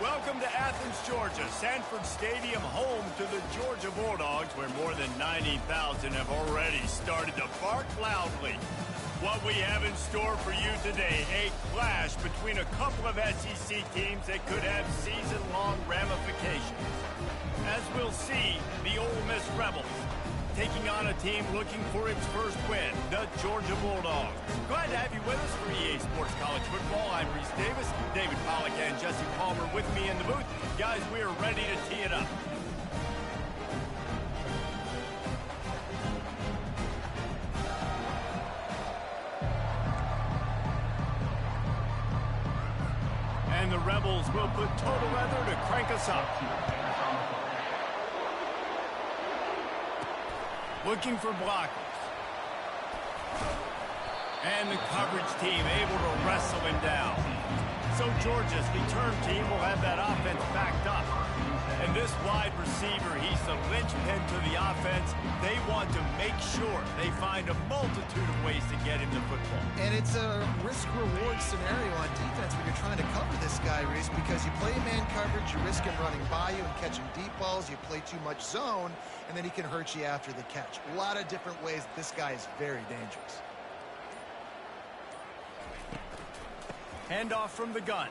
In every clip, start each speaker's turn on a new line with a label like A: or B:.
A: Welcome to Athens, Georgia, Sanford Stadium, home to the Georgia Bulldogs, where more than 90,000 have already started to bark loudly. What we have in store for you today, a clash between a couple of SEC teams that could have season-long ramifications. As we'll see, the Ole Miss Rebels taking on a team looking for its first win, the Georgia Bulldogs. Glad to have you with us for EA Sports College Football. I'm Reese Davis, David Pollack and Jesse Palmer with me in the booth. Guys, we are ready to tee it up. And the Rebels will put total leather to crank us up. Looking for blockers. And the coverage team able to wrestle him down. So Georgia's return team will have that offense backed up. And this wide receiver, he's the linchpin to the offense. They want to make sure they find a multitude of ways to get him the football.
B: And it's a risk-reward scenario on defense when you're trying to cover this guy, Reese, because you play man coverage, you risk him running by you and catching deep balls. You play too much zone, and then he can hurt you after the catch. A lot of different ways that this guy is very dangerous.
A: Handoff from the gun.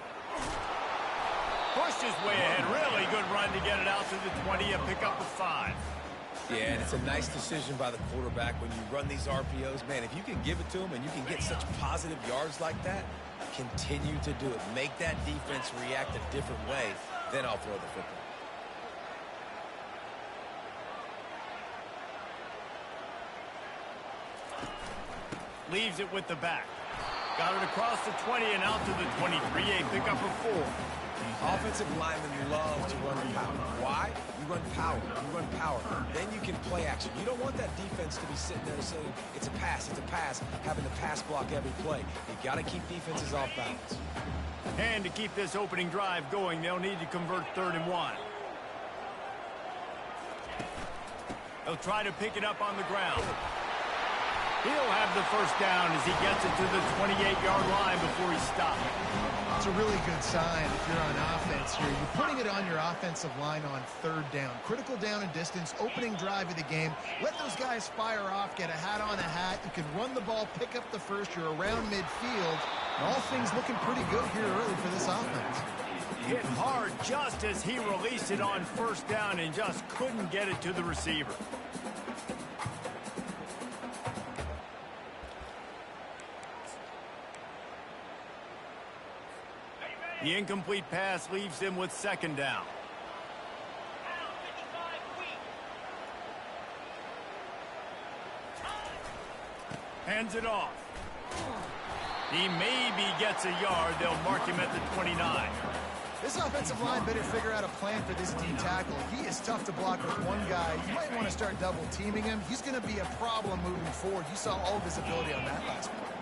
A: Pushed his way ahead. Really good run to get it out to the 20 and pick up the 5.
C: Yeah, and it's a nice decision by the quarterback when you run these RPOs. Man, if you can give it to him and you can get such positive yards like that, continue to do it. Make that defense react a different way, then I'll throw the football.
A: Leaves it with the back. Got it across the 20 and out to the 23. A pickup of 4.
C: Offensive linemen love to run power. Why? You run power. You run power. Then you can play action. You don't want that defense to be sitting there saying, it's a pass, having to pass block every play. You got to keep defenses off balance.
A: And to keep this opening drive going, they'll need to convert 3rd and 1. They'll try to pick it up on the ground. He'll have the first down as he gets it to the 28-yard line before he stops.
B: It's a really good sign if you're on offense here. You're putting it on your offensive line on 3rd down. Critical down and distance, opening drive of the game. Let those guys fire off, get a hat on a hat. You can run the ball, pick up the first. You're around midfield. And all things looking pretty good here early for this offense.
A: Hit hard just as he released it on 1st down and just couldn't get it to the receiver. The incomplete pass leaves him with 2nd down. Hands it off. He maybe gets a yard. They'll mark him at the 29.
B: This offensive line better figure out a plan for this D tackle. He is tough to block with one guy. You might want to start double teaming him. He's going to be a problem moving forward. You saw all of his ability on that last one.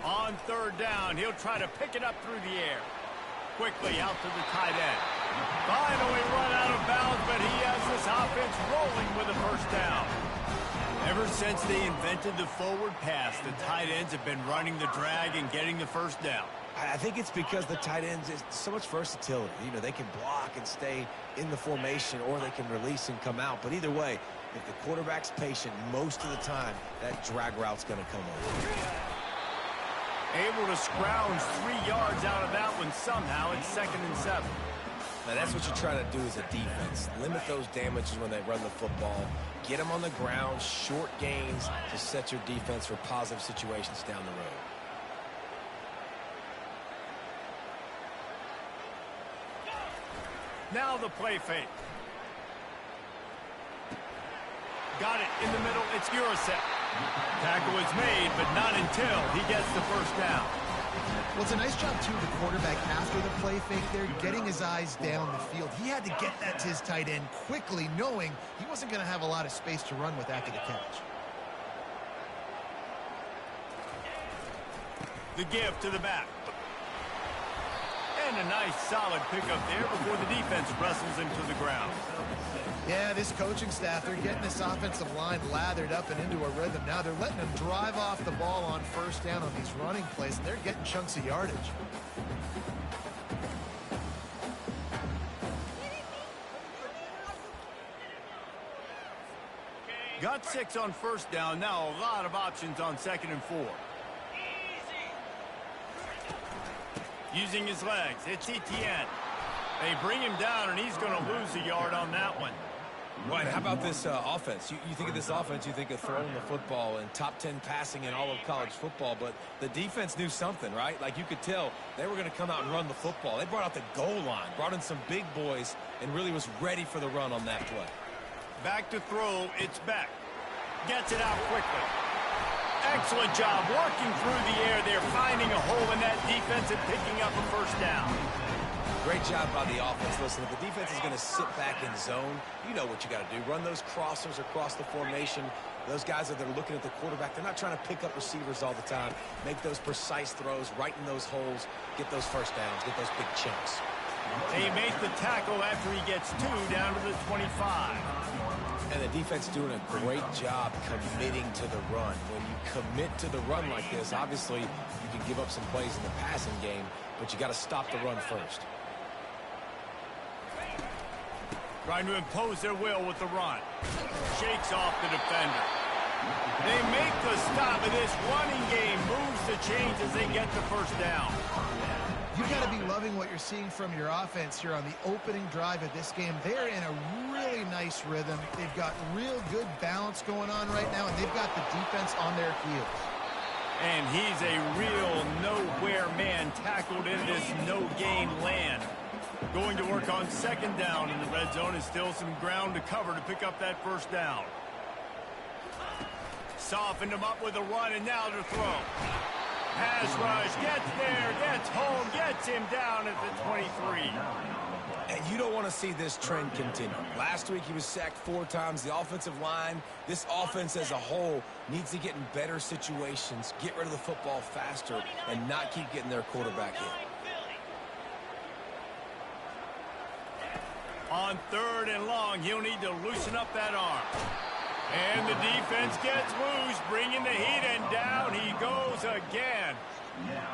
A: On 3rd down, he'll try to pick it up through the air. Quickly out to the tight end. Finally run out of bounds, but he has this offense rolling with a 1st down. Ever since they invented the forward pass, the tight ends have been running the drag and getting the 1st down.
C: I think it's because the tight ends is so much versatility. You know, they can block and stay in the formation, or they can release and come out. But either way, if the quarterback's patient, most of the time, that drag route's going to come over.
A: Able to scrounge 3 yards out of that one somehow. It's 2nd and 7.
C: Now, that's what you're trying to do as a defense. Limit those damages when they run the football. Get them on the ground, short gains to set your defense for positive situations down the road.
A: Now the play fake. Got it in the middle. It's Urasek. Tackle is made, but not until he gets the 1st down.
B: Well, it's a nice job, too, the quarterback after the play fake there, getting his eyes down the field. He had to get that to his tight end quickly, knowing he wasn't going to have a lot of space to run with after the catch.
A: The give to the back. And a nice solid pickup there before the defense wrestles him to the ground.
B: Yeah, this coaching staff, they're getting this offensive line lathered up and into a rhythm. Now they're letting them drive off the ball on first down on these running plays, and they're getting chunks of yardage.
A: Got 6 on first down. Now a lot of options on 2nd and 4. Using his legs, it's Etienne. They bring him down, and he's going to lose a yard on that one.
C: Right, how about this offense? You think of this offense, you think of throwing the football and top 10 passing in all of college football, but the defense knew something, right? Like you could tell they were going to come out and run the football. They brought out the goal line, brought in some big boys, and really was ready for the run on that play.
A: Back to throw, it's Beck. Gets it out quickly. Excellent job working through the air there, finding a hole in that defense and picking up a first down.
C: Great job by the offense. Listen, if the defense is going to sit back in zone, you know what you got to do. Run those crossers across the formation. Those guys that are looking at the quarterback, they're not trying to pick up receivers all the time. Make those precise throws, right in those holes, get those first downs, get those big chunks.
A: They make the tackle after he gets 2 down to the 25.
C: And the defense doing a great job committing to the run. When you commit to the run like this, obviously you can give up some plays in the passing game, but you got to stop the run first.
A: Trying to impose their will with the run. Shakes off the defender. They make the stop, and this running game moves the chains as they get the first down.
B: You've got to be loving what you're seeing from your offense here on the opening drive of this game. They're in a really nice rhythm. They've got real good balance going on right now, and they've got the defense on their heels.
A: And he's a real nowhere man tackled in this no-gain land. Going to work on 2nd down in the red zone, and still some ground to cover to pick up that first down. Softened him up with a run, and now to throw. Pass rush, gets there, gets home, gets him down at the 23.
C: And you don't want to see this trend continue. Last week he was sacked 4 times. The offensive line, this offense as a whole, needs to get in better situations, get rid of the football faster, and not keep getting their quarterback hit.
A: On 3rd and long, he'll need to loosen up that arm. And the defense gets loose, bringing the heat, and down he goes again.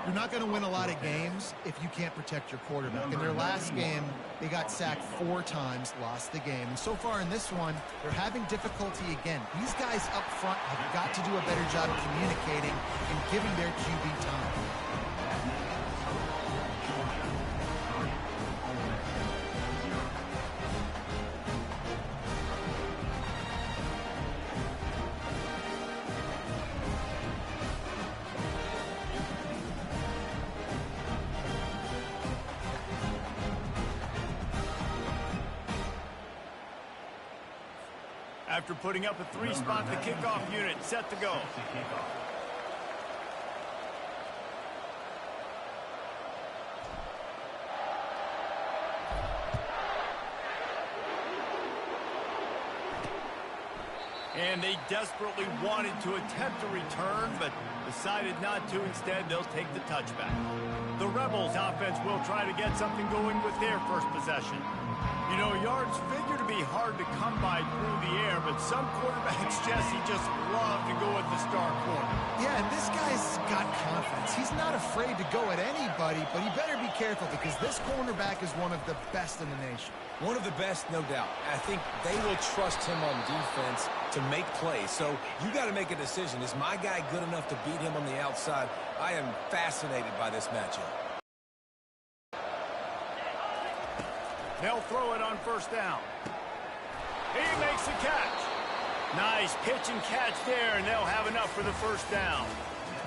B: You're not going to win a lot of games if you can't protect your quarterback. In their last game, they got sacked 4 times, lost the game. And so far in this one, they're having difficulty again. These guys up front have got to do a better job of communicating and giving their QB time.
A: After putting up a 3-spot, the kickoff unit set to go. And they desperately wanted to attempt a return, but decided not to. Instead, they'll take the touchback. The Rebels offense will try to get something going with their first possession. You know, yards figure to be hard to come by through the air, but some quarterbacks, Jesse, just love to go at the star corner.
B: Yeah, and this guy's got confidence. He's not afraid to go at anybody, but he better be careful because this cornerback is one of the best in the nation.
C: One of the best, no doubt. I think they will trust him on defense to make plays. So you got to make a decision. Is my guy good enough to beat him on the outside? I am fascinated by this matchup.
A: They'll throw it on 1st down. He makes the catch. Nice pitch and catch there, and they'll have enough for the first down.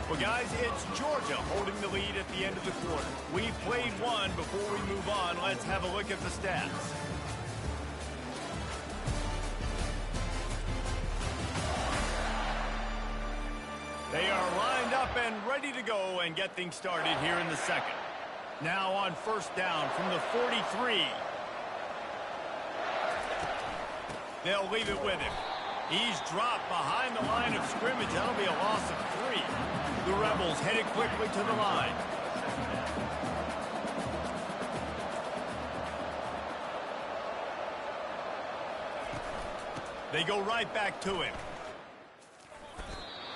A: Well, guys, it's Georgia holding the lead at the end of the quarter. We've played one. Before we move on, let's have a look at the stats. They are lined up and ready to go and get things started here in the 2nd. Now on 1st down from the 43. They'll leave it with him. He's dropped behind the line of scrimmage. That'll be a loss of 3. The Rebels headed quickly to the line. They go right back to him.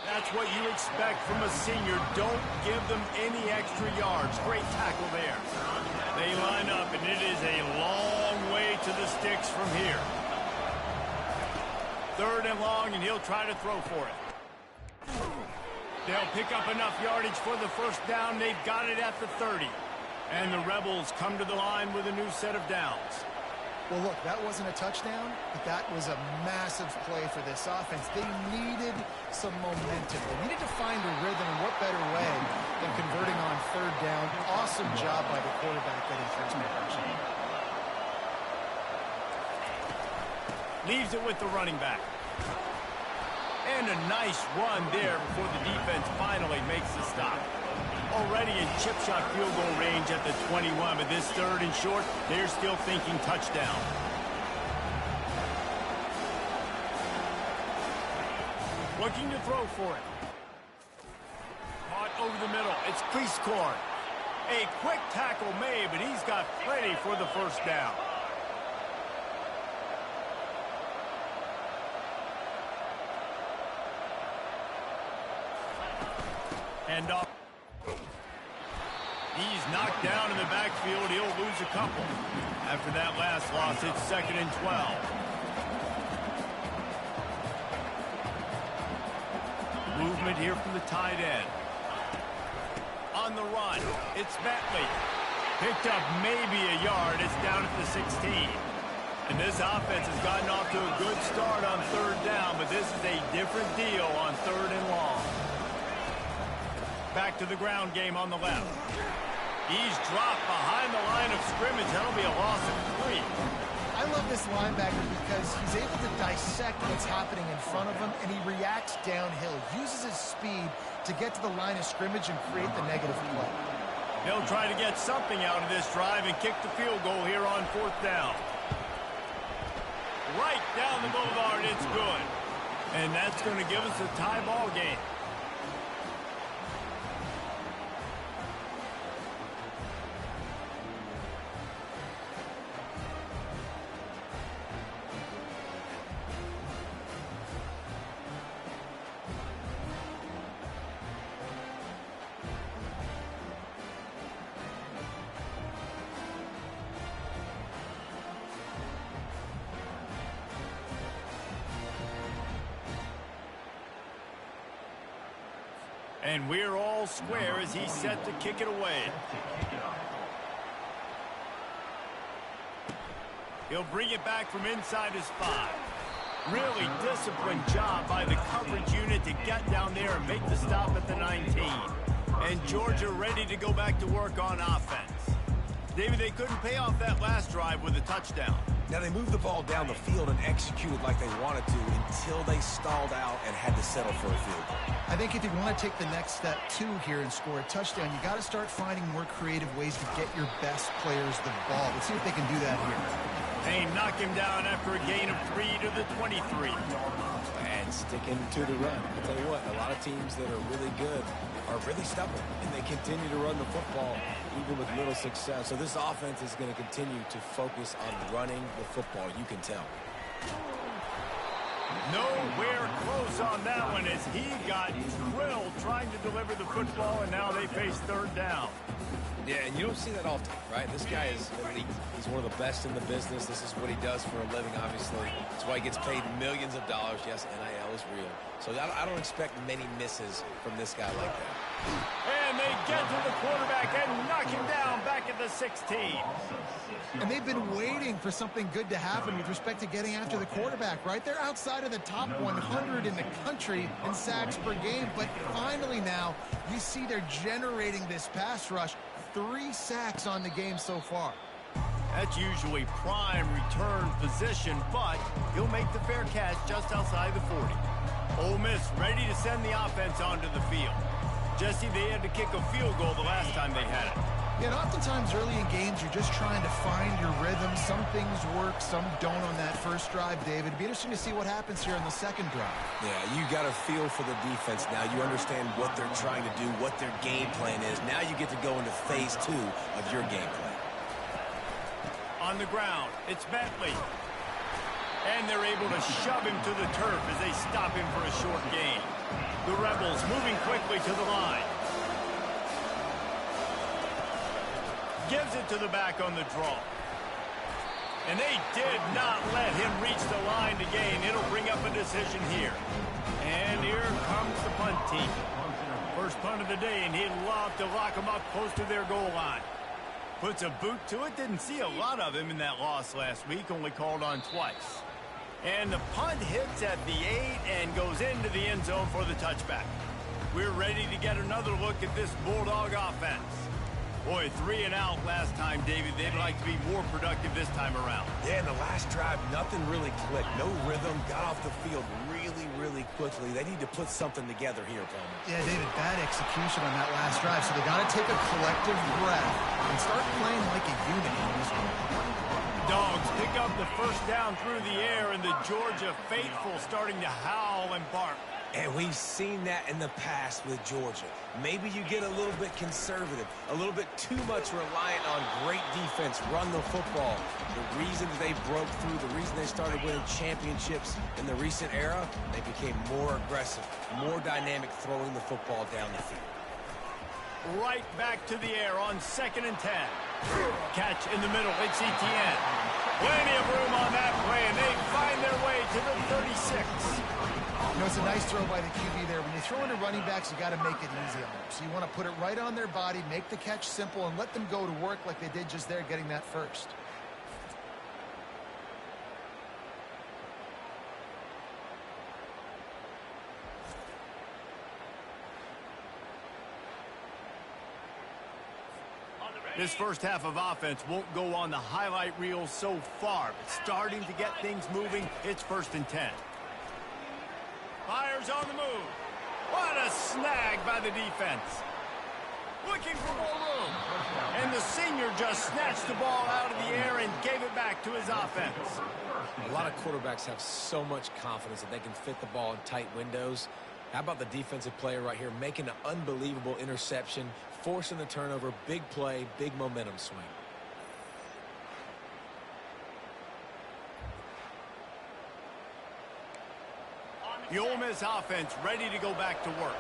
A: That's what you expect from a senior. Don't give them any extra yards. Great tackle there. They line up, and it is a long way to the sticks from here. 3rd and long, and he'll try to throw for it. They'll pick up enough yardage for the first down. They've got it at the 30. And the Rebels come to the line with a new set of downs.
B: Well, look, that wasn't a touchdown, but that was a massive play for this offense. They needed some momentum. They needed to find a rhythm, and what better way than converting on 3rd down. Awesome job by the quarterback getting through his progression.
A: Leaves it with the running back. And a nice run there before the defense finally makes the stop. Already in chip shot field goal range at the 21, but this 3rd and short, they're still thinking touchdown. Looking to throw for it. Caught over the middle. It's Cleescorn. A quick tackle made, but he's got plenty for the first down. And off. He's knocked down in the backfield. He'll lose a couple. After that last loss, it's 2nd and 12. Movement here from the tight end. On the run, it's Bentley. Picked up maybe a yard. It's down at the 16. And this offense has gotten off to a good start on 3rd down, but this is a different deal on 3rd and long. Back to the ground game on the left. He's dropped behind the line of scrimmage. That'll be a loss of 3.
B: I love this linebacker because he's able to dissect what's happening in front of him, and he reacts downhill, uses his speed to get to the line of scrimmage and create the negative play.
A: They'll try to get something out of this drive and kick the field goal here on 4th down. Right down the boulevard, it's good. And that's going to give us a tie ball game. And we're all square as he's set to kick it away. He'll bring it back from inside his 5. Really disciplined job by the coverage unit to get down there and make the stop at the 19. And Georgia ready to go back to work on offense. David, they couldn't pay off that last drive with a touchdown.
C: Now, they moved the ball down the field and executed like they wanted to until they stalled out and had to settle for a field goal.
B: I think if you want to take the next step, too, here and score a touchdown, you got to start finding more creative ways to get your best players the ball. Let's see if they can do that here.
A: They knock him down after a gain of 3 to the 23.
C: And sticking to the run. I'll tell you what, a lot of teams that are really good are really stubborn, and they continue to run the football even with little success. So this offense is going to continue to focus on running the football, you can tell.
A: Nowhere close on that one as he got drilled trying to deliver the football, and now they face 3rd down.
C: Yeah, and you don't see that often, right? This guy is elite. He's one of the best in the business. This is what he does for a living, obviously. That's why he gets paid millions of dollars. Yes, NIL is real. So I don't expect many misses from this guy like that.
A: And they get to the quarterback and knock him down back at the 16.
B: And they've been waiting for something good to happen with respect to getting after the quarterback, right? They're outside of the top 100 in the country in sacks per game, but finally now you see they're generating this pass rush. 3 sacks on the game so far.
A: That's usually prime return position, but he'll make the fair catch just outside the 40. Ole Miss ready to send the offense onto the field. Jesse, they had to kick a field goal the last time they had it.
B: Yeah, and oftentimes early in games, you're just trying to find your rhythm. Some things work, some don't on that first drive, David. It'd be interesting to see what happens here on the second drive.
C: Yeah, you got a feel for the defense now. You understand what they're trying to do, what their game plan is. Now you get to go into phase 2 of your game plan.
A: On the ground, it's Bentley. And they're able to shove him to the turf as they stop him for a short gain. The Rebels moving quickly to the line. Gives it to the back on the draw. And they did not let him reach the line to gain. It'll bring up a decision here. And here comes the punt team. First punt of the day, and he'd love to lock them up close to their goal line. Puts a boot to it. Didn't see a lot of him in that loss last week. Only called on twice. And the punt hits at the 8 and goes into the end zone for the touchback. We're ready to get another look at this Bulldog offense. Boy, 3 and out last time, David. They'd like to be more productive this time around.
C: Yeah, in the last drive, nothing really clicked. No rhythm, got off the field really quickly. They need to put something together here, Palmer.
B: Yeah, David, bad execution on that last drive, so they got to take a collective breath and start playing like a unit in this one.
A: Dogs pick up the first down through the air, and the Georgia faithful starting to howl and bark.
C: And we've seen that in the past with Georgia. Maybe you get a little bit conservative, a little bit too much reliant on great defense, run the football. The reason that they broke through, the reason they started winning championships in the recent era, they became more aggressive, more dynamic throwing the football down the field.
A: Right back to the air on 2nd and 10. Catch in the middle. It's ETN. Plenty of room on that play, and they find their way to the 36.
B: You know, it's a nice throw by the QB there. When you throw into running backs, you got to make it easy on them. So you want to put it right on their body, make the catch simple, and let them go to work like they did just there, getting that first.
A: This first half of offense won't go on the highlight reel so far, but starting to get things moving. It's 1st and 10. Fires on the move. What a snag by the defense. Looking for more room. And the senior just snatched the ball out of the air and gave it back to his offense.
C: A lot of quarterbacks have so much confidence that they can fit the ball in tight windows. How about the defensive player right here making an unbelievable interception, forcing the turnover, big play, big momentum swing.
A: The Ole Miss offense ready to go back to work.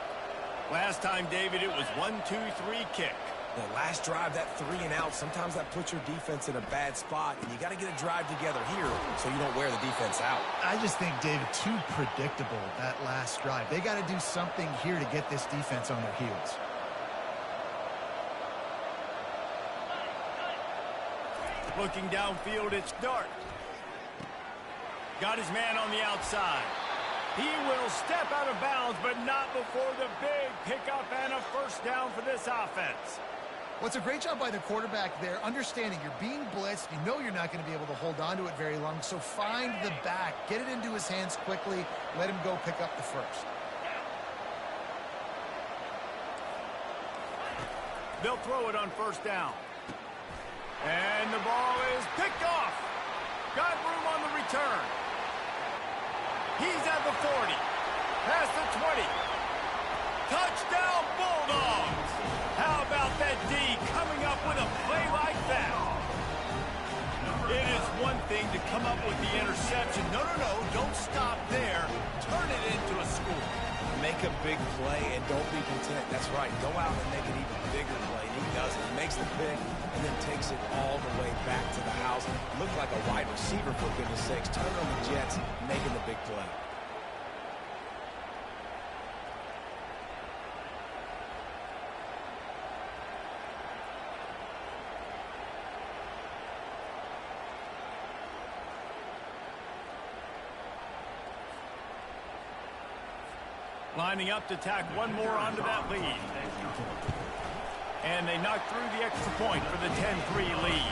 A: Last time, David, it was 1-2-3 kick.
C: The last drive, that 3 and out, sometimes that puts your defense in a bad spot, and you got to get a drive together here so you don't wear the defense out.
B: I just think, David, too predictable, that last drive. They got to do something here to get this defense on their heels.
A: Looking downfield, it's Dart. Got his man on the outside. He will step out of bounds, but not before the big pickup and a first down for this offense.
B: Well, it's a great job by the quarterback there, understanding you're being blitzed. You know you're not going to be able to hold on to it very long, so find the back. Get it into his hands quickly. Let him go pick up the first.
A: They'll throw it on first down. And the ball is picked off. Got room on the return. He's at the 40. Past the 20. Touchdown Bulldogs. How about that D coming up with a play like that? It is one thing to come up with the interception. No, don't stop there. Turn it into a score.
C: Make a big play and don't be content. That's right. Go out and make an even bigger play. And he does it. He makes the pick and then takes it all the way back to the house. Looked like a wide receiver, for goodness sakes. Turn on the Jets, making the big play.
A: Lining up to tack one more onto that lead. And they knock through the extra point for the 10-3 lead.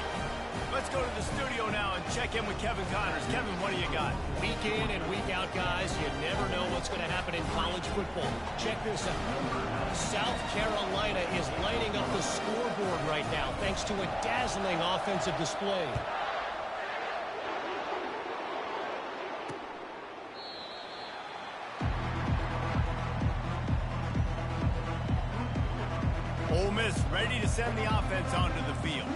A: Let's go to the studio now and check in with Kevin Connors. Kevin, what do you got?
D: Week in and week out, guys, you never know what's going to happen in college football. Check this out. South Carolina is lighting up the scoreboard right now thanks to a dazzling offensive display.
A: Ole Miss ready to send the offense onto the field.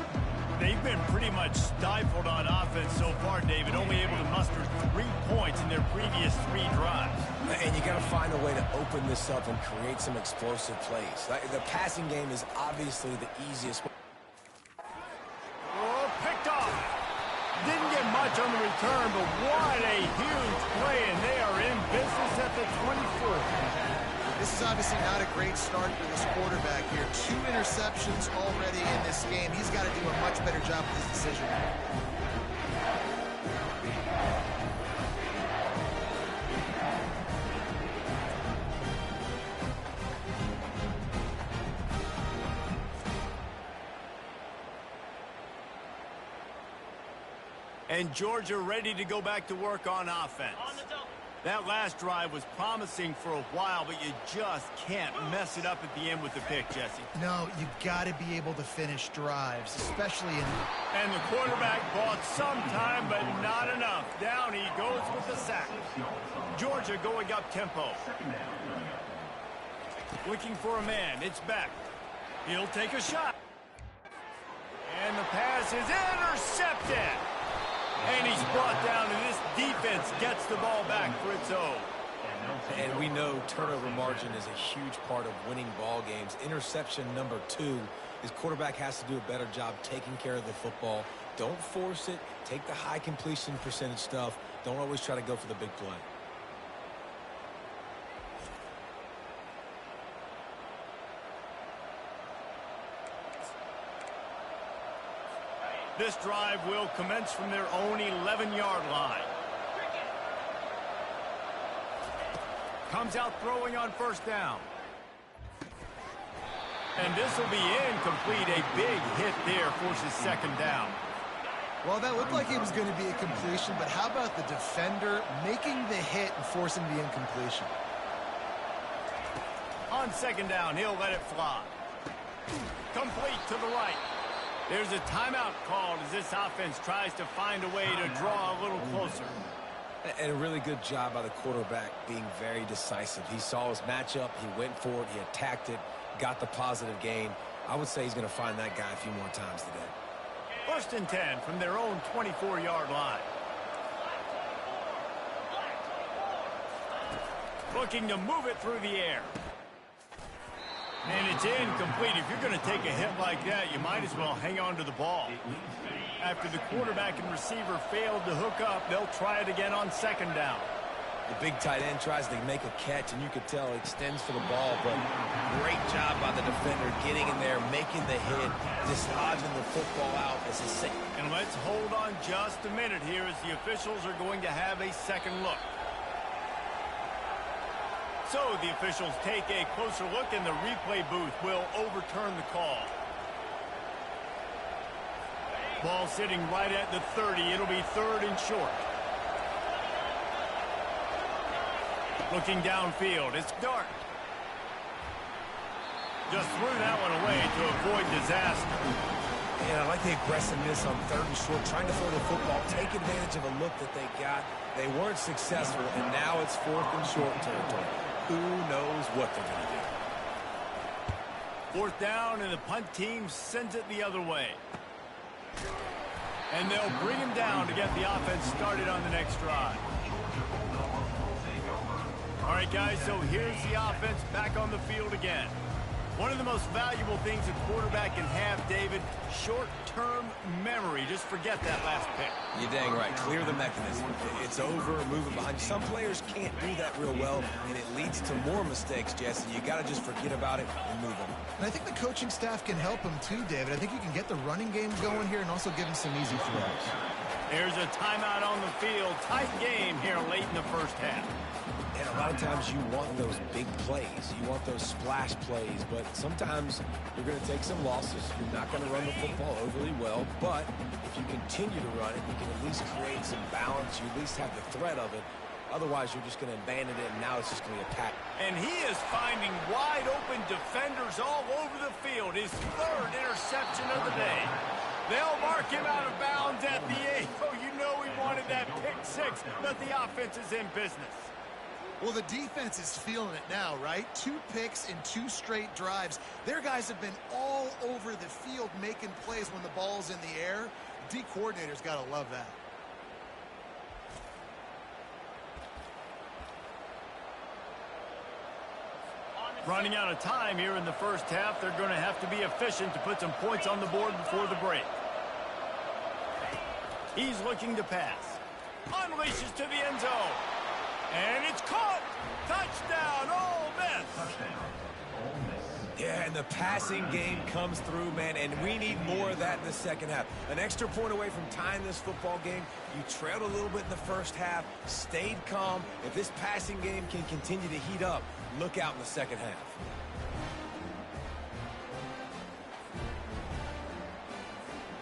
A: They've been pretty pretty much stifled on offense so far, David. Only able to muster 3 points in their previous 3 drives.
C: And you got to find a way to open this up and create some explosive plays. The passing game is obviously the easiest.
A: Oh, picked off. Didn't get much on the return, but what a huge play, and they are in business at the 24.
B: This is obviously not a great start for this quarterback here. 2 interceptions already in this game. He's got to do a much better job with his decision.
A: And Georgia ready to go back to work on offense. That last drive was promising for a while, but you just can't mess it up at the end with the pick, Jesse.
B: No, you got to be able to finish drives, especially in...
A: And the quarterback bought some time, but not enough. Down he goes with the sack. Georgia going up tempo. Looking for a man. It's back. He'll take a shot. And the pass is intercepted. And he's brought down, and this defense gets the ball back for its own.
C: And we know turnover margin is a huge part of winning ball games. Interception number 2, his quarterback has to do a better job taking care of the football. Don't force it. Take the high completion percentage stuff. Don't always try to go for the big play.
A: This drive will commence from their own 11-yard line. Comes out throwing on first down. And this will be incomplete. A big hit there forces second down.
B: Well, that looked like it was going to be a completion, but how about the defender making the hit and forcing the incompletion?
A: On second down, he'll let it fly. Complete to the right. There's a timeout called as this offense tries to find a way to draw a little closer.
C: And a really good job by the quarterback being very decisive. He saw his matchup, he went for it, he attacked it, got the positive gain. I would say he's going to find that guy a few more times today.
A: 1st and 10 from their own 24-yard line. Looking to move it through the air. And it's incomplete. If you're going to take a hit like that, you might as well hang on to the ball. After the quarterback and receiver failed to hook up, they'll try it again on second down.
C: The big tight end tries to make a catch, and you could tell he extends for the ball, but great job by the defender getting in there, making the hit, dislodging the football out as a safe.
A: And let's hold on just a minute here as the officials are going to have a second look. So the officials take a closer look, and the replay booth will overturn the call. Ball sitting right at the 30. It'll be 3rd and short. Looking downfield, it's Dart. Just threw that one away to avoid disaster.
C: And I like the aggressiveness on 3rd and short, trying to throw the football, take advantage of a look that they got. They weren't successful, and now it's 4th and short territory. Who knows what they're going to do?
A: 4th down, and the punt team sends it the other way. And they'll bring him down to get the offense started on the next drive. All right, guys, so here's the offense back on the field again. One of the most valuable things a quarterback can have, David, short-term memory. Just forget that last pick.
C: You're dang right. Clear the mechanism. It's over, move it behind. Some players can't do that real well, and it leads to more mistakes, Jesse. You got to just forget about it and move on.
B: And I think the coaching staff can help him too, David. I think you can get the running game going here and also give him some easy throws.
A: There's a timeout on the field. Tight game here late in the first half.
C: And a lot of times you want those big plays. You want those splash plays. But sometimes you're going to take some losses. You're not going to run the football overly well. But if you continue to run it, you can at least create some balance. You at least have the threat of it. Otherwise, you're just going to abandon it, and now it's just going to be a pack.
A: And he is finding wide-open defenders all over the field. His 3rd interception of the day. They'll mark him out of bounds at the 8. Oh, you know he wanted that pick 6, but the offense is in business.
B: Well, the defense is feeling it now, right? 2 picks in 2 straight drives. Their guys have been all over the field making plays when the ball's in the air. D coordinator's got to love that.
A: Running out of time here in the first half. They're going to have to be efficient to put some points on the board before the break. He's looking to pass. Unleashes to the end zone. And it's caught. Touchdown, Ole Miss.
C: Yeah, and the passing game comes through, man, and we need more of that in the second half. An extra point away from tying this football game. You trailed a little bit in the first half, stayed calm. If this passing game can continue to heat up, look out in the second half.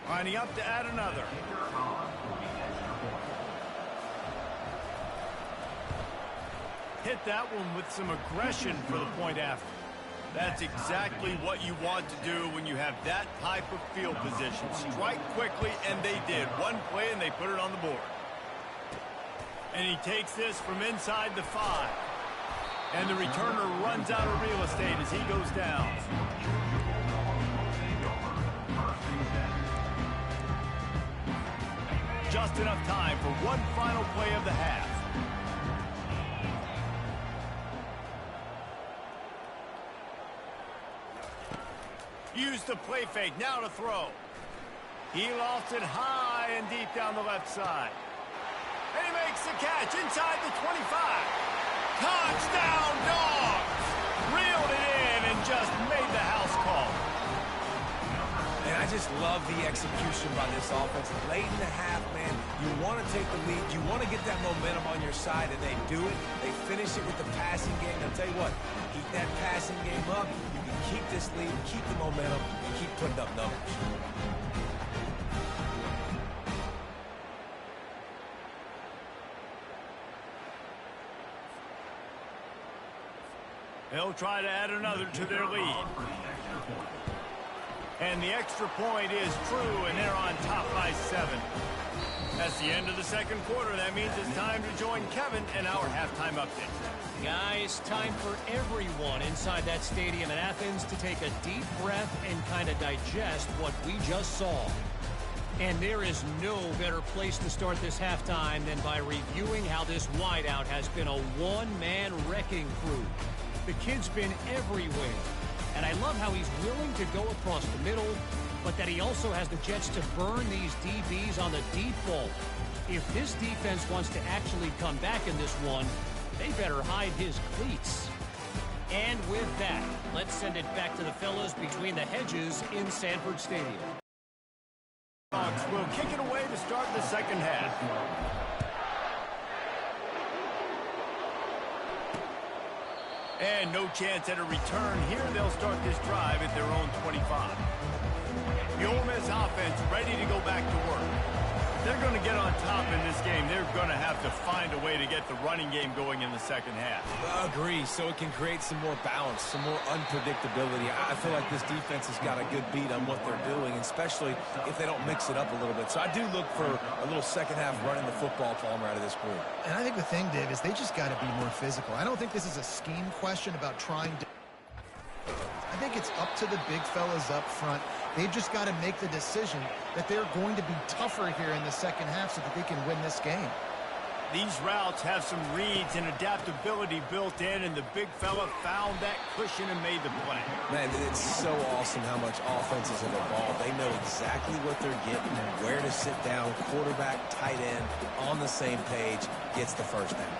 A: Lining up to add another. Hit that one with some aggression for the point after. That's exactly what you want to do when you have that type of field position. Strike quickly, and they did. One play, and they put it on the board. And he takes this from inside the 5. And the returner runs out of real estate as he goes down. Just enough time for one final play of the half. Use the play fake, now to throw. He lost it high and deep down the left side. And he makes the catch inside the 25. Touchdown, Dogs! Reeled it in and just made the house call.
C: And I just love the execution by this offense. Late in the half, man, you want to take the lead. You want to get that momentum on your side, and they do it. They finish it with the passing game. I'll tell you what, keep that passing game up. You can keep this lead, keep the momentum, and keep putting up numbers.
A: They'll try to add another to their lead. And the extra point is true, and they're on top by 7. That's the end of the second quarter. That means it's time to join Kevin in our halftime update.
D: Guys, time for everyone inside that stadium in Athens to take a deep breath and kind of digest what we just saw. And there is no better place to start this halftime than by reviewing how this wideout has been a one-man wrecking crew. The kid's been everywhere. And I love how he's willing to go across the middle, but that he also has the jets to burn these DBs on the deep ball. If this defense wants to actually come back in this one, they better hide his cleats. And with that, let's send it back to the fellas between the hedges in Sanford Stadium.
A: Dogs will kick it away to start the second half. And no chance at a return here. They'll start this drive at their own 25. The Ole Miss offense ready to go back to work. They're going to get on top in this game. They're going to have to find a way to get the running game going in the second half.
C: Agree, so it can create some more balance, some more unpredictability. I feel like this defense has got a good beat on what they're doing, especially if they don't mix it up a little bit. So I do look for a little second half running the football Palmer out of this group.
B: And I think the thing, Dave, is they just got to be more physical. I don't think this is a scheme question about trying to... I think it's up to the big fellas up front. They've just got to make the decision that they're going to be tougher here in the second half so that they can win this game.
A: These routes have some reads and adaptability built in, and the big fella found that cushion and made the play.
C: Man, it's so awesome how much offenses have evolved. They know exactly what they're getting, where to sit down, quarterback, tight end, on the same page, gets the first down.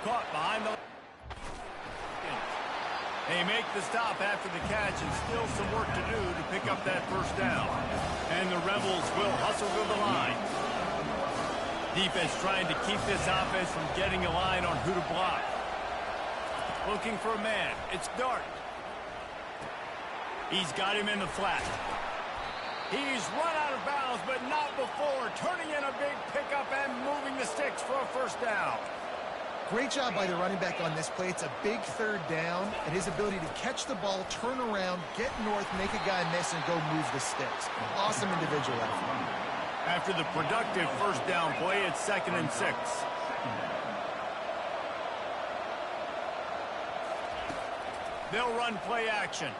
A: Caught behind the... They make the stop after the catch, and still some work to do to pick up that first down. And the Rebels will hustle to the line. Defense trying to keep this offense from getting a line on who to block. Looking for a man. It's Dart. He's got him in the flat. He's run out of bounds, but not before. Turning in a big pickup and moving the sticks for a first down.
B: Great job by the running back on this play. It's a big third down, and his ability to catch the ball, turn around, get north, make a guy miss, and go move the sticks. Awesome individual effort.
A: After the productive first down play, it's 2nd and 6. They'll run play action.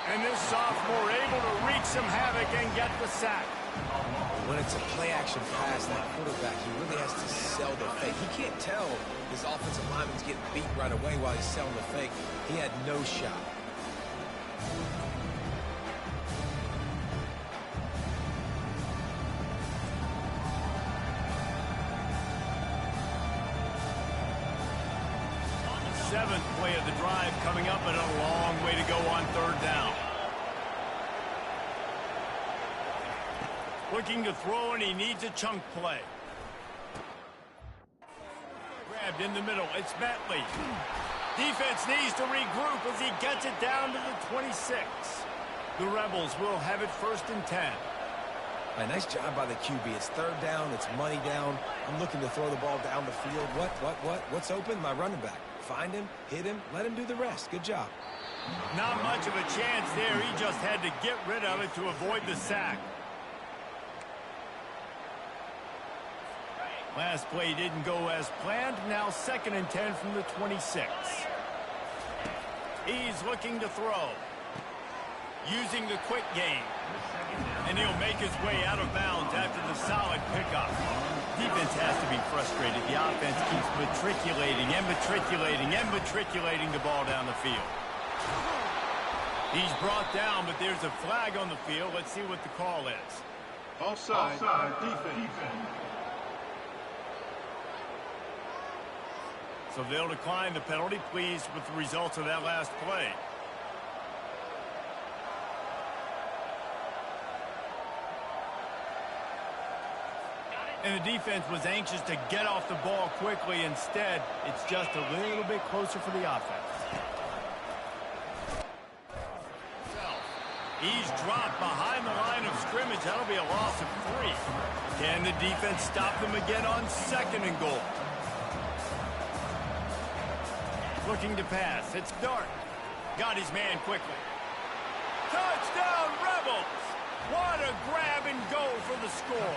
A: And this sophomore able to wreak some havoc and get the sack.
C: When it's a play-action pass, that quarterback, he really has to sell the fake. He can't tell his offensive lineman's getting beat right away while he's selling the fake. He had no shot.
A: On the 7th play of the drive coming up, and a long way to go on 3rd down. Looking to throw, and he needs a chunk play. Grabbed in the middle. It's Bentley. Defense needs to regroup as he gets it down to the 26. The Rebels will have it 1st and 10.
C: A nice job by the QB. It's 3rd down. It's money down. I'm looking to throw the ball down the field. What's open? My running back. Find him, hit him, let him do the rest. Good job.
A: Not much of a chance there. He just had to get rid of it to avoid the sack. Last play didn't go as planned. Now 2nd and 10 from the 26. He's looking to throw. Using the quick game. And he'll make his way out of bounds after the solid pickup. Defense has to be frustrated. The offense keeps matriculating the ball down the field. He's brought down, but there's a flag on the field. Let's see what the call is.
E: Offside defense.
A: So they'll decline the penalty. Pleased with the results of that last play. And the defense was anxious to get off the ball quickly. Instead, it's just a little bit closer for the offense. He's dropped behind the line of scrimmage. That'll be a loss of 3. Can the defense stop them again on 2nd and goal? Looking to pass. It's Dart. Got his man quickly. Touchdown, Rebels! What a grab and go for the score.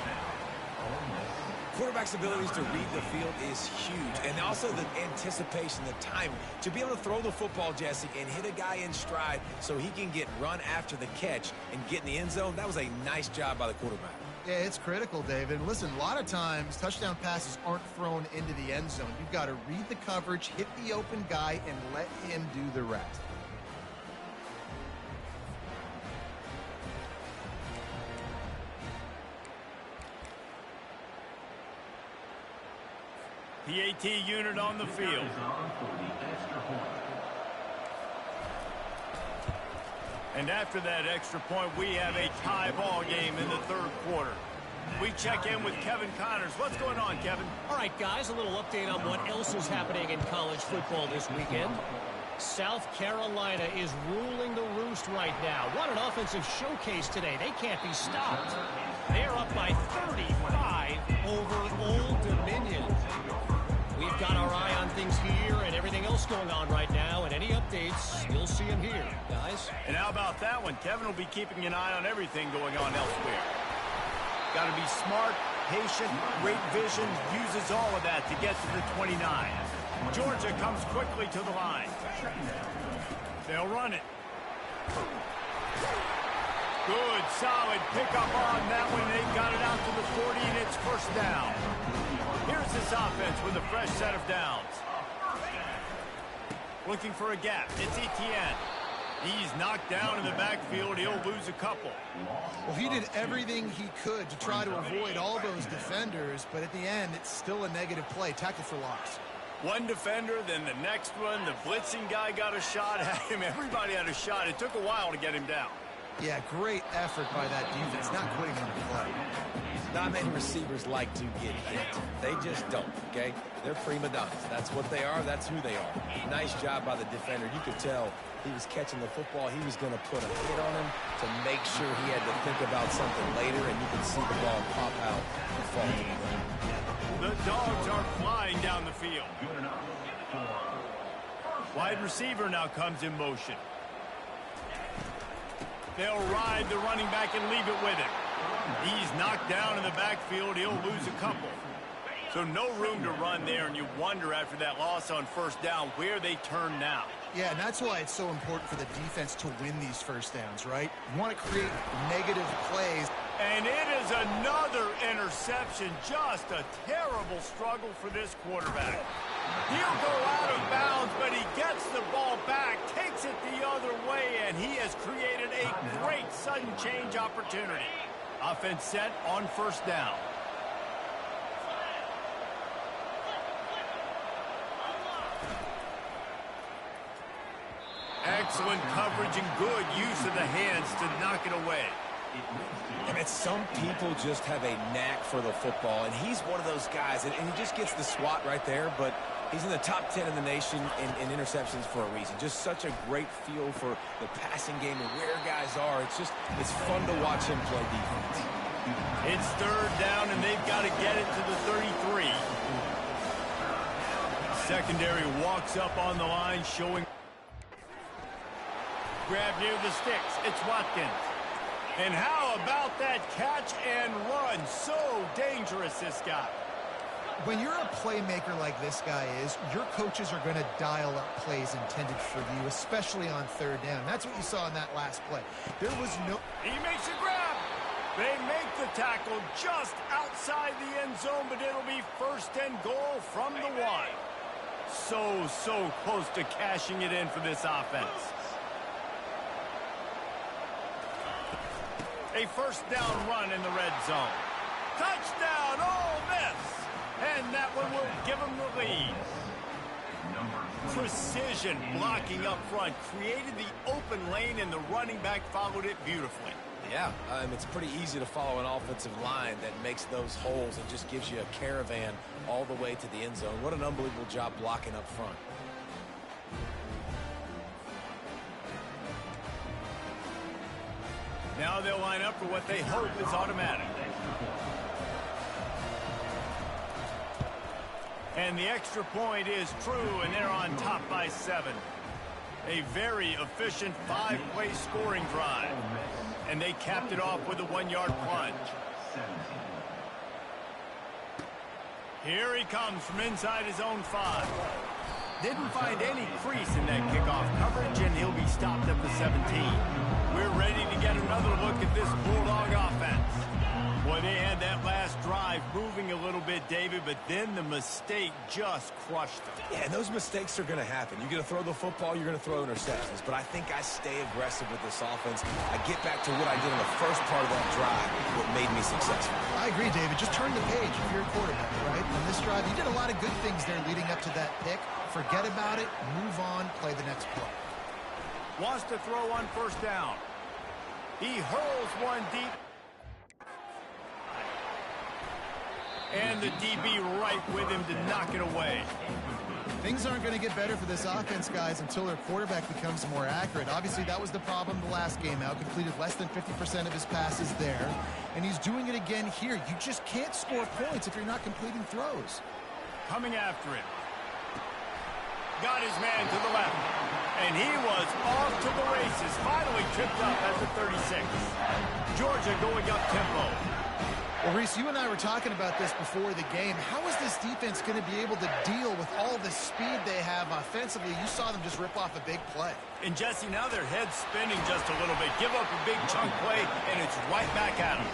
C: Quarterback's abilities to read the field is huge. And also the anticipation, the timing. To be able to throw the football, Jesse, and hit a guy in stride so he can get run after the catch and get in the end zone, that was a nice job by the quarterback.
B: Yeah, it's critical, David. And listen, a lot of times touchdown passes aren't thrown into the end zone. You've got to read the coverage, hit the open guy, and let him do the rest.
A: PAT unit on the field. And after that extra point, we have a tie ball game in the 3rd quarter. We check in with Kevin Connors. What's going on, Kevin?
D: All right, guys, a little update on what else is happening in college football this weekend. South Carolina is ruling the roost right now. What an offensive showcase today. They can't be stopped. They're up by 35 over Old Dominion. We've got our eye on things here and everything else going on right now, and any updates, you'll see them here, guys.
A: And how about that one? Kevin will be keeping an eye on everything going on elsewhere. Got to be smart, patient, great vision, uses all of that to get to the 29. Georgia comes quickly to the line. They'll run it. Good, solid pickup on that one. They got it out to the 40, and it's 1st down. Here's this offense with a fresh set of downs. Looking for a gap. It's Etienne. He's knocked down in the backfield. He'll lose a couple.
B: Well, he did everything he could to try to avoid all those defenders, but at the end, it's still a negative play. Tackle for loss.
A: One defender, then the next one. The blitzing guy got a shot at him. Everybody had a shot. It took a while to get him down.
B: Yeah, great effort by that defense, not quitting on the play.
C: Not many receivers like to get hit. They just don't, okay? They're prima donnas. That's what they are. That's who they are. Nice job by the defender. You could tell he was catching the football. He was going to put a hit on him to make sure he had to think about something later, and you could see the ball pop out and fall to the ground.
A: The Dogs are flying down the field. Wide receiver now comes in motion. They'll ride the running back and leave it with him. He's knocked down in the backfield. He'll lose a couple. So no room to run there, and you wonder after that loss on first down where they turn now.
B: Yeah, and that's why it's so important for the defense to win these first downs, right? You want to create negative plays.
A: And it is another interception. Just a terrible struggle for this quarterback. He'll go out of bounds, but he gets the ball back, takes it the other way, and he has created a great sudden change opportunity. Offense set on first down. Excellent coverage and good use of the hands to knock it away.
C: And some people just have a knack for the football, and he's one of those guys, and he just gets the swat right there, but he's in the top 10 in the nation in interceptions for a reason. Just such a great feel for the passing game and where guys are. It's fun to watch him play defense.
A: It's third down, and they've got to get it to the 33. Secondary walks up on the line, showing grab near the sticks. It's Watkins. And how about that catch and run? So dangerous, this guy.
B: When you're a playmaker like this guy is, your coaches are going to dial up plays intended for you, especially on third down. That's what you saw in that last play. There was no...
A: He makes a grab. They make the tackle just outside the end zone, but it'll be first and goal from the one. So close to cashing it in for this offense. A first down run in the red zone. Touchdown, Ole Miss! And that one will give them the lead. Precision blocking up front. Created the open lane, and the running back followed it beautifully.
C: Yeah, it's pretty easy to follow an offensive line that makes those holes and just gives you a caravan all the way to the end zone. What an unbelievable job blocking up front.
A: Now they'll line up for what they hope is automatic. And the extra point is true, and they're on top by 7. A very efficient 5-play scoring drive. And they capped it off with a 1-yard plunge. Here he comes from inside his own 5. Didn't find any crease in that kickoff coverage, and he'll be stopped at the 17. We're ready to get another look at this Bulldog offense. Boy, they had that last drive moving a little bit, David, but then the mistake just crushed them.
C: Yeah, and those mistakes are going to happen. You're going to throw the football, you're going to throw interceptions. But I think I stay aggressive with this offense. I get back to what I did in the first part of that drive, what made me successful.
B: I agree, David. Just turn the page if you're a quarterback, right? On this drive, you did a lot of good things there leading up to that pick. Forget about it, move on, play the next play.
A: Wants to throw on first down. He hurls one deep. And the DB right with him to knock it away.
B: Things aren't going to get better for this offense, guys, until their quarterback becomes more accurate. Obviously, that was the problem the last game out. Completed less than 50% of his passes there. And he's doing it again here. You just can't score points if you're not completing throws.
A: Coming after him. Got his man to the left. And he was off to the races. Finally tripped up at the 36. Georgia going up tempo.
B: Well, Reese, you and I were talking about this before the game. How is this defense going to be able to deal with all the speed they have offensively? You saw them just rip off a big play.
A: And, Jesse, now their head's spinning just a little bit. Give up a big chunk play, and it's right back at him.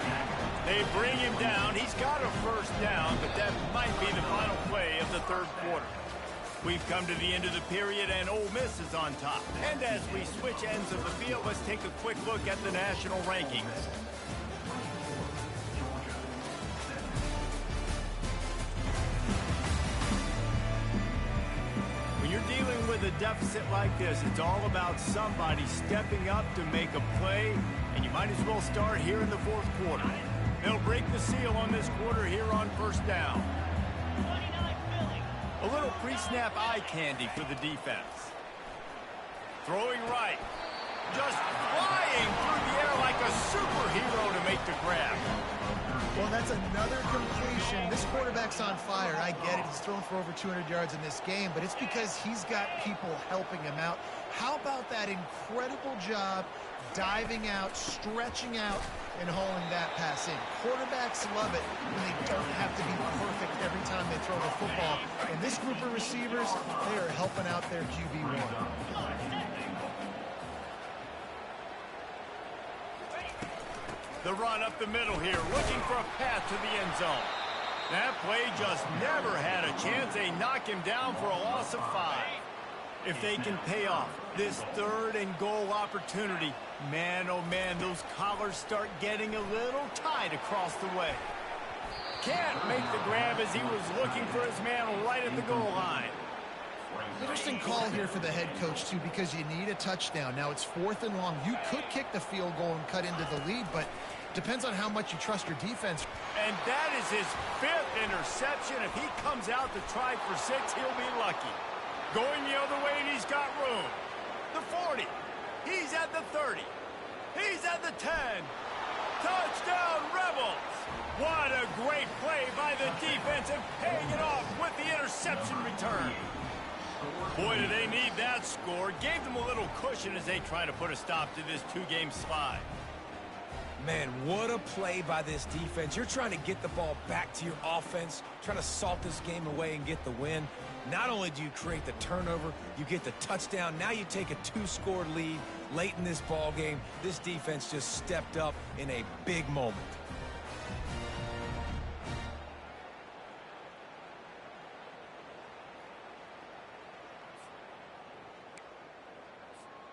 A: They bring him down. He's got a first down, but that might be the final play of the third quarter. We've come to the end of the period, and Ole Miss is on top. And as we switch ends of the field, let's take a quick look at the national rankings. When you're dealing with a deficit like this, it's all about somebody stepping up to make a play, and you might as well start here in the fourth quarter. They'll break the seal on this quarter here on first down. A little pre-snap eye candy for the defense. Throwing right. just flying through the air like a superhero to make the grab.
B: Well, that's another completion. This quarterback's on fire. I get it. He's thrown for over 200 yards in this game, but it's because he's got people helping him out. How about that incredible job diving out, stretching out, and hauling that pass in? Quarterbacks love it when they don't have to be perfect every time they throw the football. And this group of receivers, they are helping out their QB1.
A: The run up the middle here, looking for a path to the end zone. That play just never had a chance. They knock him down for a loss of 5. If they can pay off this 3rd and goal opportunity, man, oh man, those collars start getting a little tight across the way. Can't make the grab as he was looking for his man right at the goal line.
B: Interesting call here for the head coach, too, because you need a touchdown. Now, it's 4th and long. You could kick the field goal and cut into the lead, but depends on how much you trust your defense.
A: And that is his 5th interception. If he comes out to try for 6, he'll be lucky. Going the other way, and he's got room. The 40. He's at the 30. He's at the 10. Touchdown, Rebels! What a great play by the defense and paying it off with the interception return. Boy, do they need that score. Gave them a little cushion as they try to put a stop to this 2-game slide.
C: Man, what a play by this defense. You're trying to get the ball back to your offense, trying to salt this game away and get the win. Not only do you create the turnover, you get the touchdown. Now you take a 2-score lead late in this ball game. This defense just stepped up in a big moment.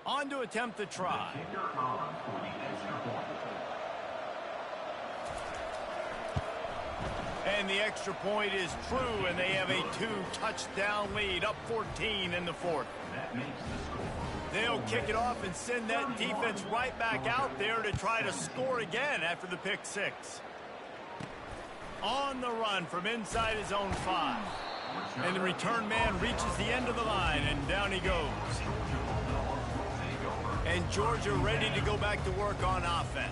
A: On to attempt the try. And the extra point is true, and they have a 2-touchdown lead, up 14 in the 4th. They'll kick it off and send that defense right back out there to try to score again after the pick 6. On the run from inside his own 5. And the return man reaches the end of the line, and down he goes. And Georgia ready to go back to work on offense.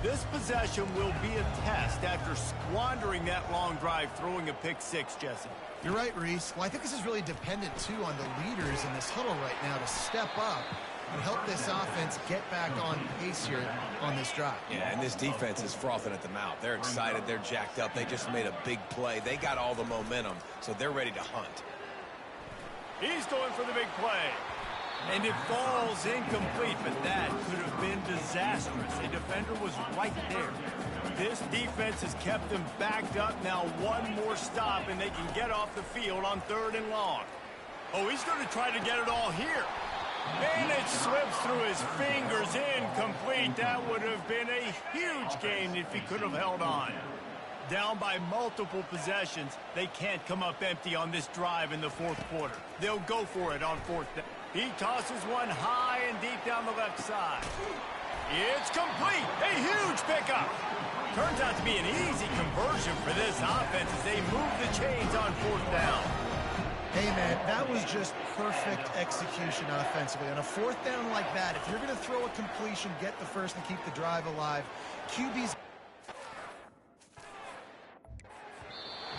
A: This possession will be a test after squandering that long drive, throwing a pick 6, Jesse.
B: You're right, Reese. Well, I think this is really dependent, too, on the leaders in this huddle right now to step up and help this offense get back on pace here on this drive.
C: Yeah, and this defense is frothing at the mouth. They're excited. They're jacked up. They just made a big play. They got all the momentum, so they're ready to hunt.
A: He's going for the big play. And it falls incomplete, but that could have been disastrous. A defender was right there. This defense has kept them backed up. Now one more stop, and they can get off the field on 3rd and long. Oh, he's going to try to get it all here. And it slips through his fingers, incomplete. That would have been a huge gain if he could have held on. Down by multiple possessions, they can't come up empty on this drive in the 4th quarter. They'll go for it on 4th down. He tosses one high and deep down the left side. It's complete. A huge pickup. Turns out to be an easy conversion for this offense as they move the chains on 4th down.
B: Hey, man, that was just perfect execution offensively. On a 4th down like that, if you're going to throw a completion, get the first and keep the drive alive, QB's...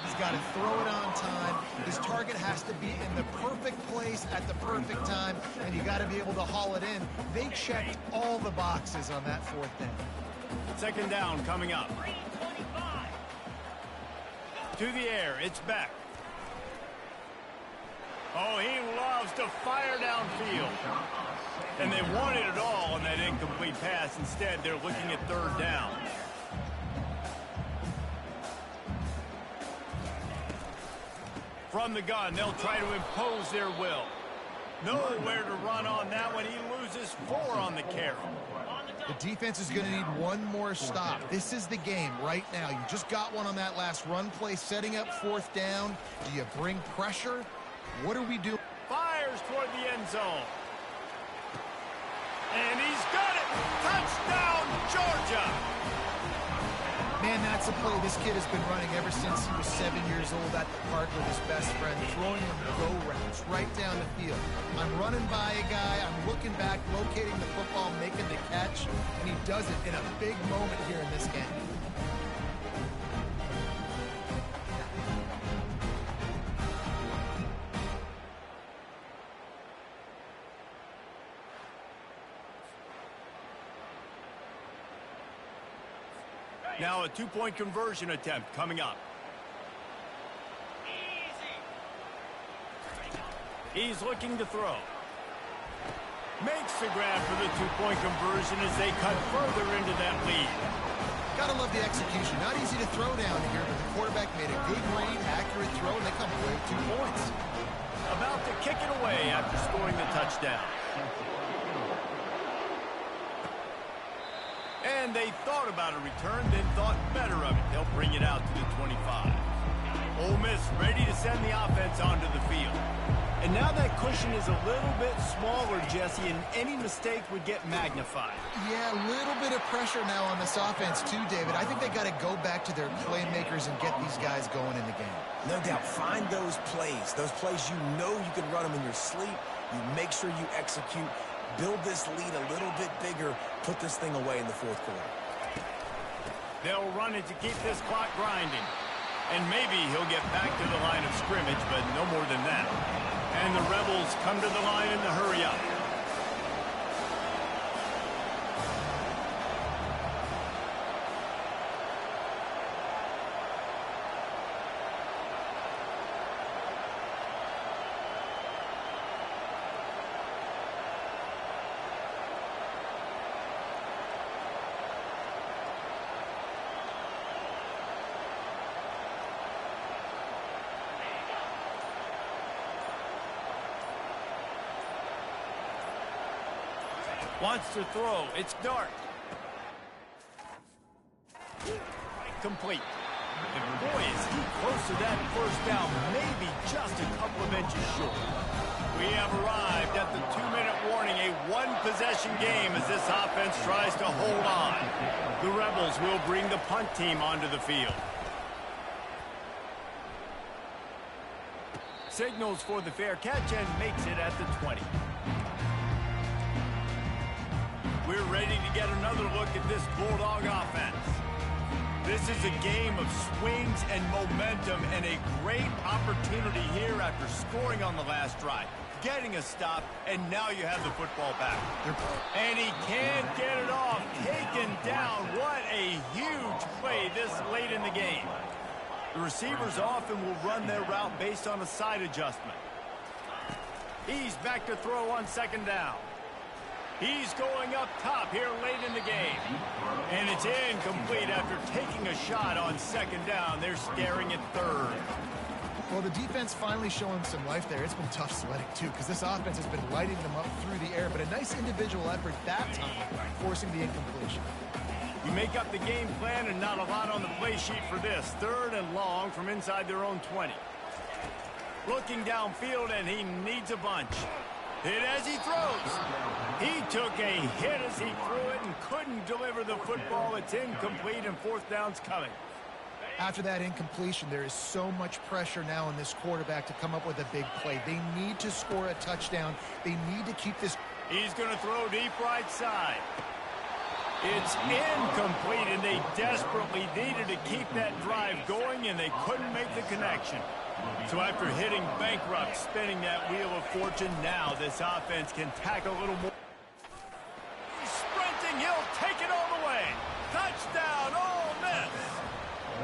B: He's got to throw it on time. His target has to be in the perfect place at the perfect time, and you got to be able to haul it in. They checked all the boxes on that 4th down.
A: 2nd down coming up. To the air, it's Beck. Oh, he loves to fire downfield. And they wanted it all on that incomplete pass. Instead, they're looking at 3rd down. From the gun, they'll try to impose their will. Nowhere to run on that one. He loses 4 on the carry.
B: The defense is going to need one more stop. This is the game right now. You just got one on that last run play, setting up 4th down. Do you bring pressure? What are we doing?
A: Fires toward the end zone. And he's got it. Touchdown, Georgia.
B: Man, that's That's a play this kid has been running ever since he was 7 years old at the park with his best friend, throwing him go routes right down the field. I'm running by a guy, I'm looking back, locating the football, making the catch, and he does it in a big moment here in this game.
A: Now a two-point conversion attempt coming up. He's looking to throw. Makes the grab for the two-point conversion as they cut further into that lead.
B: Gotta love the execution. Not easy to throw down here, but the quarterback made a good read, accurate throw, and they come away with 2 points.
A: About to kick it away after scoring the touchdown. And they thought about a return, then thought better of it. They'll bring it out to the 25. Ole Miss ready to send the offense onto the field. And now that cushion is a little bit smaller, Jesse, and any mistake would get magnified.
B: Yeah, a little bit of pressure now on this offense too, David. I think they got to go back to their playmakers and get these guys going in the game.
C: No doubt. Find those plays you know you can run them in your sleep. You make sure you execute. Build this lead a little bit bigger. Put this thing away in the fourth quarter.
A: They'll run it to keep this clock grinding. And maybe he'll get back to the line of scrimmage, but no more than that. And the Rebels come to the line in the hurry up. Wants to throw. It's dark. Complete. And boy, is he close to that first down. Maybe just a couple of inches short. We have arrived at the 2-minute warning. A one-possession game as this offense tries to hold on. The Rebels will bring the punt team onto the field. Signals for the fair catch and makes it at the 20. We're ready to get another look at this Bulldog offense. This is a game of swings and momentum and a great opportunity here after scoring on the last drive, getting a stop, and now you have the football back. And he can't get it off. Taken down. What a huge play this late in the game. The receivers often will run their route based on a side adjustment. He's back to throw on second down. He's going up top here late in the game. And it's incomplete after taking a shot on second down. They're staring at third.
B: Well, the defense finally showing some life there. It's been tough sledding, too, because this offense has been lighting them up through the air. But a nice individual effort that time, forcing the incompletion.
A: You make up the game plan and not a lot on the play sheet for this. Third and long from inside their own 20. Looking downfield, and he needs a bunch. Hit as he throws. He took a hit as he threw it and couldn't deliver the football. It's incomplete and fourth down's coming.
B: After that incompletion, there is so much pressure now on this quarterback to come up with a big play. They need to score a touchdown. They need to keep this.
A: He's going to throw deep right side. It's incomplete, and they desperately needed to keep that drive going, and they couldn't make the connection. So after hitting bankrupt, spinning that wheel of fortune, now this offense can tack a little more.